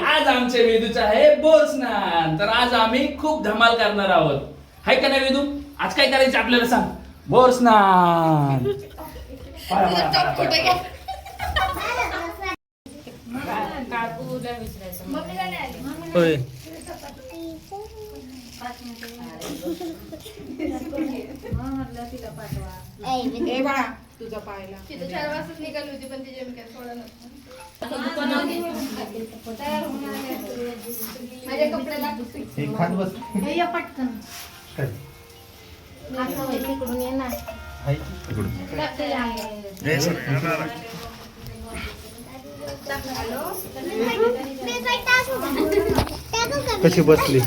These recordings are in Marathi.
आज आमच्या वेदूचा आहे बोरस्नान. तर आज आम्ही खूप धमाल करणार आहोत. हाय का नाही वेदू? आज काय करायचं आपल्याला सांग. बोरस्नान. होय. तुझा पाहिला तिथं 4 वाजता निघाली होती पण तिच्या मी काय सोडा माझ्या कपड्याला पटकन इकडून ये ना कशी बसली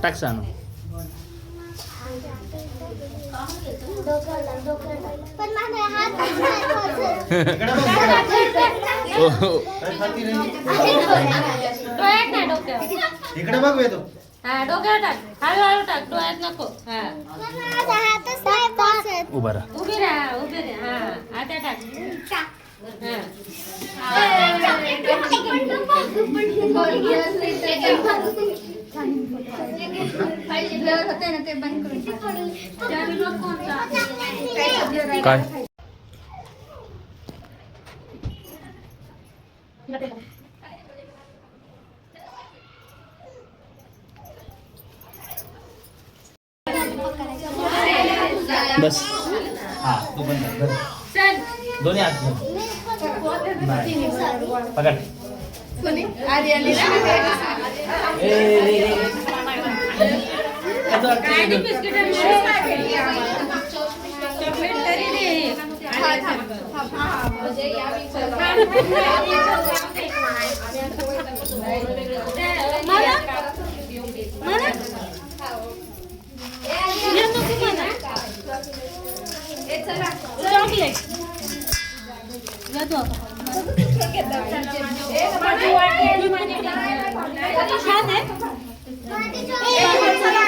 टाक सांग. इकडे बघ वेदू. डोक्यावर टाक, हळूहळू टाक, डोळ्यात नको. उभा राहा. उभी राहा, उभी राहा. आता टाक. काय बस. हा तू पण दोन्ही हात पकड.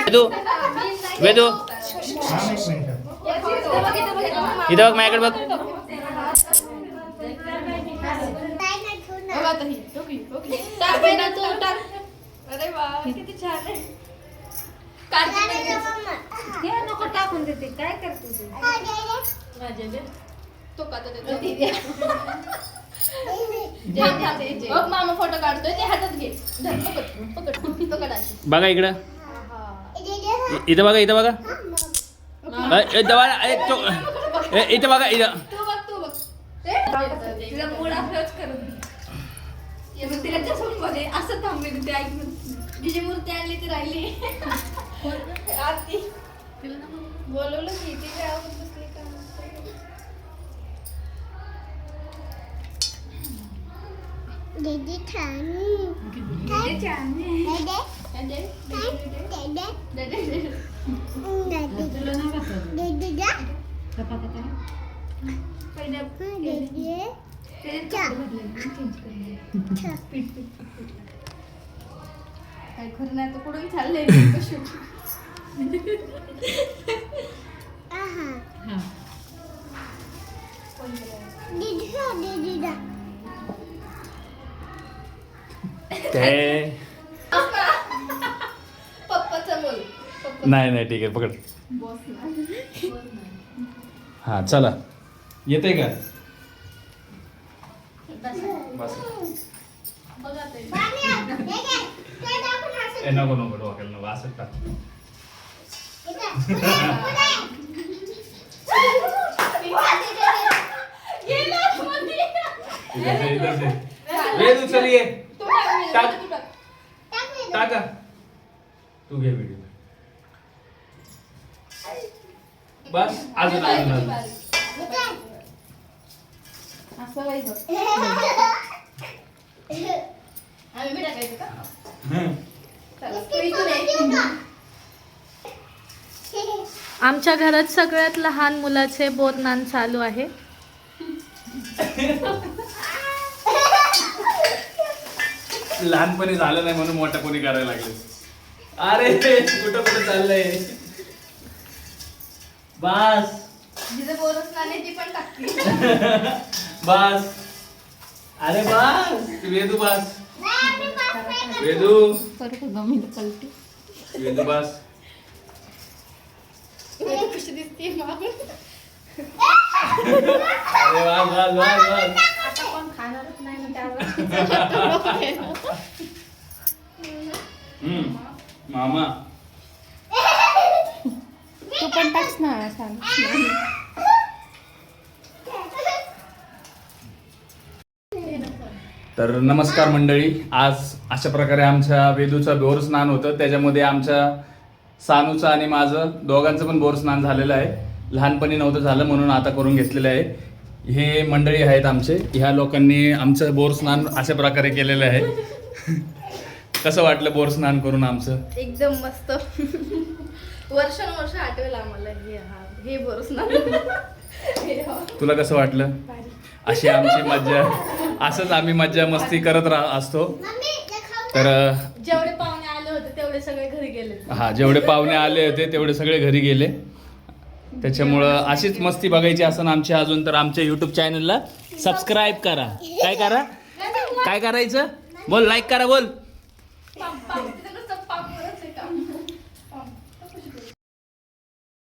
वेदू वेदू इथं बघ माझ्याकडे बघ. अरे वा किती छान आहे. नको टाकून देते. काय करते तो का मामा फोटो काढतोय ते हातात घे. पकड पकड पकड अशी. बघा इकडं. इथं बघा इथं बघा. इथं बघा इथं. तू बघ तिला मूड असंच करत तिला चष्मा मध्ये असं थांबले ते ऐकून तिची मूर्ती आणली ती राहिली. आरती बोलवलं की ती काय आवडत बसली का. दीदी छान काय खरं नाही तर कुठून चाललंय. पप्पाचं बोल. नाही नाही ठीक आहे पकड. हा चला येते का. नको नको डोक्याला नको असं टाक. वेदू चल ये. टाका तू घे व्हिडिओ. बस अजून अजून असं बाई बघ. आम्ही बी टाकायचं का. चला तू इकडे आमच्या घरात सगळ्यात लहान मुलाचे बोरनान चालू आहे. लहानपणी झालं नाही म्हणून मोठ्या कोणी करायला लागले. अरे कुठं कुठं चाललंय. बस जिथे बोरच नाणे ती पण टाकते. बस. अरे बस वेदू बस. वेदू वेदू बस. कशी दिसते मग. अरे बस बस बस बस. आता कोण खाणारच नाही मग त्यावर. मामा तू पण टाकस ना सांग. तर नमस्कार मंडळी. आज अशा प्रकारे आमच्या वेदूचं बोर स्नान होतं. त्याच्यामध्ये आमच्या सानूचं आणि माझं दोघांचं पण बोर स्नान झालेलं आहे. लहानपणी नव्हतं झालं म्हणून आता करून घेतलेलं आहे. हे मंडळी आहेत आमचे. ह्या लोकांनी आमचं बोर स्नान अशा प्रकारे केलेलं आहे. कसं वाटलं बोर स्नान करून आमचं? एकदम मस्त. वर्षानुवर्ष आठवेल आम्हाला हे बोरस ना. तुला कसं वाटलं? अशी आमची मज्जा, असंच आम्ही मज्जा मस्ती करत असतो. तर जेवढे पाहुणे आले होते तेवढे सगळे घरी गेले. हा, जेवढे पाहुणे आले होते तेवढे सगळे घरी गेले. त्याच्यामुळं अशीच मस्ती बघायची असं आमची अजून तर आमच्या यूट्यूब चॅनलला सबस्क्राईब करा. काय करा? काय करायचं? बोल, लाईक करा. बोल.